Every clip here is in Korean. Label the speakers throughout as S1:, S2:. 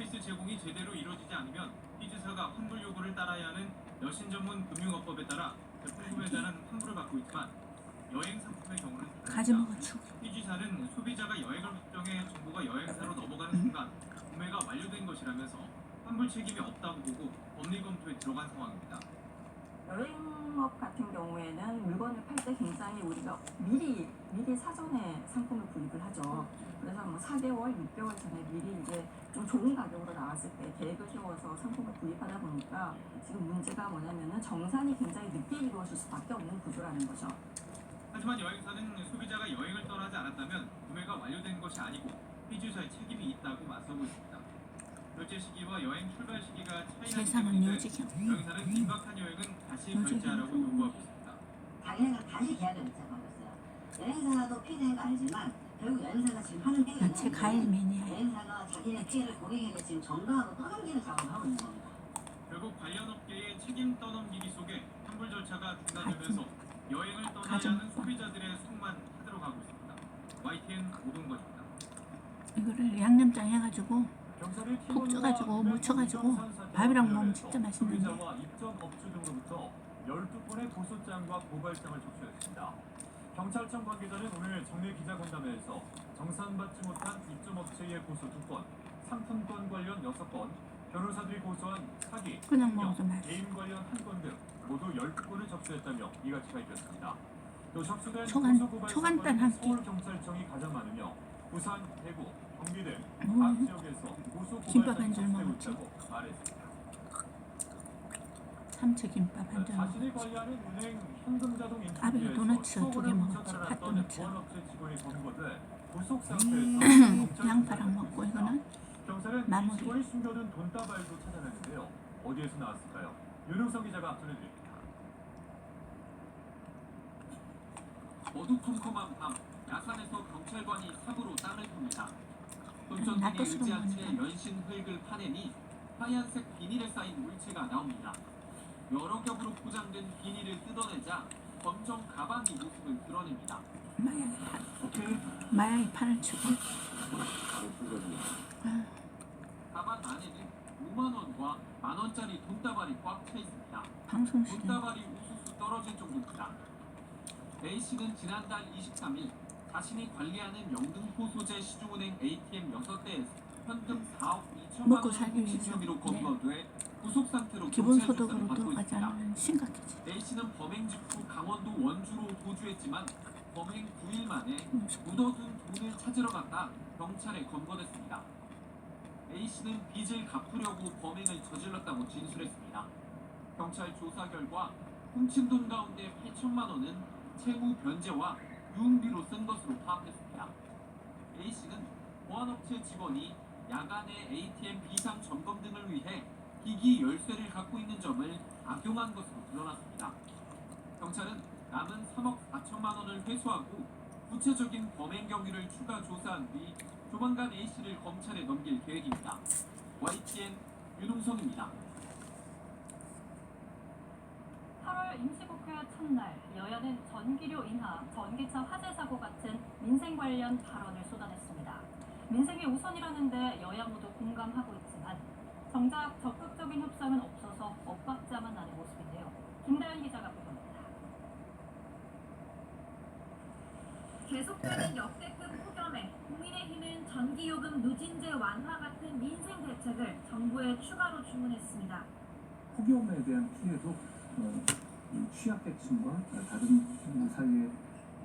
S1: 서비스 제공이 제대로 이루어지지 않으면 피지사가 환불 요구를 따라야 하는 여신 전문 금융업법에 따라 제품 구매자는 환불을 받고 있지만 여행 상품의 경우는
S2: 가지 먹었죠.
S1: 피지사는 소비자가 여행을 확정해 정보가 여행사로 넘어가는 순간 구매가 완료된 것이라면서 환불 책임이 없다고 보고 법리 검토에 들어간 상황입니다.
S3: 여행업 같은 경우에는 물건을 팔 때 굉장히 우리가 미리 사전에 상품을 구입을 하죠. 그래서 뭐 4개월, 6개월 전에 미리 이제 좀 좋은 가격으로 나왔을 때 계획을 세워서 상품을 구입하다 보니까 지금 문제가 뭐냐면은 정산이 굉장히 늦게 이루어질 수밖에 없는 구조라는 거죠.
S1: 하지만 여행사는 소비자가 여행을 떠나지 않았다면 구매가 완료된 것이 아니고 피지사의 책임이 있다고 맞서고 있습니다. 결제 시기와 여행 출발 시기가 차이나기
S2: 세상은
S1: 때문인데
S2: 요지경.
S1: 여행사는 임박한 여행은 다시 결제하라고 요구하고 있습니다.
S4: 자기네가 다시 계약을 맺자고 했어요. 여행사도 피해된 거 알지만 결국 여행사가 지금 하는 행위는
S2: 제 과일 매니아예요.
S4: 여행사가 자기네 피해를 고객에게 지금 전가하고 떠넘기는 작업을 하고 있는 겁니다.
S1: 결국 관련 업계의 책임 떠넘기기 속에 환불 절차가 중단되면서 여행을 떠나야
S2: 가정.
S1: 하는 소비자들의 속만 타들어가고 있습니다. YTN 오동건입니다.
S2: 이거를 양념장 해가지고 푹 쪄가지고 묻혀가지고 밥이랑 먹으면 진짜 맛있는데.
S5: 소비자와 입점 업주 등으로부터 12건의 고소장과 고발장을 접수했습니다. 경찰청 관계자는 오늘 정례 기자간담회에서 정산받지 못한 입점업체의 고소 2건, 상품권 관련 6건, 변호사들이 고소한 사기,
S2: 그냥
S5: 횡령,
S2: 먹어도 맛있어.
S5: 개인 관련 1건 등 모두 12건을 접수했다며 이같이 밝혔습니다. 또 접수된
S2: 초간단
S5: 고소고발
S2: 한 끼.
S5: 서울경찰청이 가장 많으며 부산, 대구, 경기 등 각
S2: 뭐
S5: 지역에서
S2: 김밥
S5: 고소고발장이
S2: 한 줄
S5: 접수되고
S2: 먹었지.
S5: 있다고 말했습니다.
S2: 삼채 김밥 한 줄
S5: 자신이
S2: 먹었지.
S5: 관리하는 은행 현금자동
S2: 아베
S5: 인출기에서
S2: 도넛
S5: 수억원을
S2: 2개 먹었지.
S5: 훔쳐달라는
S2: 팥도넛.
S5: 보안업체 직원이 검거돼 구속 상태에서
S2: 양파랑 먹고 이거는
S5: 경찰은
S2: 마무리.
S5: 이 직원이 숨겨둔 돈다발도 찾아냈는데요. 어디에서 나왔을까요? 윤흥성 기자가 전해드립니다.
S1: 어두컴컴한 밤 야산에서 경찰관이 삽으로 땅을 팝니다. 손전등에
S2: 낫또스로
S1: 의지한 채
S2: 먹는다.
S1: 연신 흙을 파내니 하얀색 비닐에 쌓인 물체가 나옵니다. 여러 겹으로 포장된 비닐을 뜯어내자 검정 가방이 모습을 드러냅니다.
S2: 마약이 판을 치고.
S1: 가방 안에는 5만 원과 만 원짜리 돈다발이 꽉 차 있습니다.
S2: 방송 시간.
S1: 돈다발이 우수수 떨어질 정도입니다. A 씨는 지난달 23일 자신이 관리하는 영등포 소재 시중은행 ATM 6대에서 현금 4억 2천만
S2: 먹고
S1: 원
S2: 살기
S1: 훔친
S2: 위해서.
S1: 혐의로
S2: 네.
S1: 검거돼 구속 상태로
S2: 기본소득으로
S1: 받고
S2: 들어가지
S1: 있습니다.
S2: 않으면 심각해지.
S1: A 씨는 범행 직후 강원도 원주로 도주했지만 범행 9일 만에 묻어둔 돈을 찾으러 갔다 경찰에 검거됐습니다. A 씨는 빚을 갚으려고 범행을 저질렀다고 진술했습니다. 경찰 조사 결과 훔친 돈 가운데 8천만 원은 채무 변제와 유흥비로 쓴 것으로 파악했습니다. A 씨는 보안업체 직원이 야간에 ATM 비상 점검 등을 위해 기기 열쇠를 갖고 있는 점을 악용한 것으로 드러났습니다. 경찰은 남은 3억 4천만 원을 회수하고 구체적인 범행 경위를 추가 조사한 뒤 조만간 A 씨를 검찰에 넘길 계획입니다. YTN 윤홍성입니다.
S6: 8월 임시국회 첫날 여야는 전기료 인하, 전기차 화재 사고 같은 민생 관련 발언을 쏟아냈습니다. 민생이 우선이라는데 여야 모두 공감하고 있지만 정작 적극적인 협상은 없어서 엇박자만 나는 모습인데요. 김다연 기자가 보도합니다.
S7: 계속되는 역대급 폭염에 국민의힘은 전기요금 누진제 완화 같은 민생 대책을 정부에 추가로 주문했습니다.
S8: 폭염에 대한 피해도 이 취약계층과 다른 사이의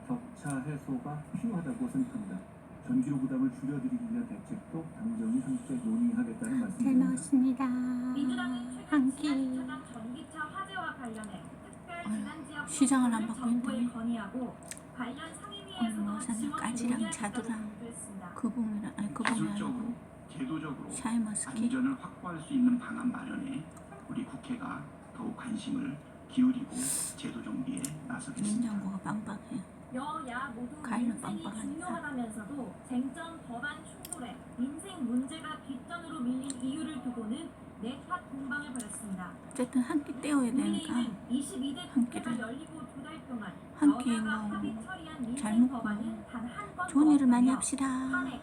S8: 격차 해소가 필요하다고 생각합니다. 전기료 부담을 줄여드리기 위한 대책도 당정이 함께 논의하겠다는
S2: 잘
S8: 말씀입니다.
S2: 먹었습니다.
S7: 민주당은 최근
S2: 한 끼.
S7: 지하주차장 전기차 화재와 관련해 특별 재난지역
S2: 시장을 안
S7: 조정을
S2: 받고
S7: 정부에
S2: 있는데.
S7: 건의하고 관련
S2: 오늘
S7: 상임위에서도
S2: 뭐 샀냐?
S7: 지원
S2: 까지랑
S7: 논의하겠다고
S2: 자두랑
S7: 발표했습니다.
S2: 그봉이랑 아니 그봉이
S9: 기술적으로,
S2: 아니고
S9: 제도적으로
S2: 샤인머스켓.
S9: 안전을 확보할 수 있는 방안 마련에 우리 국회가 더욱 관심을 기울이고 제도 정비에 나서겠습니다.
S2: 냉장고가 빵빵해요.
S7: 여야 모두
S2: 과일은
S7: 민생이
S2: 빵빵하니까.
S7: 중요하다면서도 쟁점 법안 충돌에 민생 문제가 뒷전으로 밀린 이유를 두고는 내탓 공방을 벌였습니다.
S2: 어쨌든 한 끼 때워야 되니까
S7: 국민의힘은 22대
S2: 한
S7: 국회가
S2: 끼를
S7: 열리고 2달 동안
S2: 한 끼
S7: 여야가
S2: 뭐
S7: 합의 처리한
S2: 잘
S7: 민생
S2: 먹고
S7: 법안은 단 한 건도
S2: 좋은 일을 많이
S7: 없다며
S2: 합시다.
S7: 탄핵,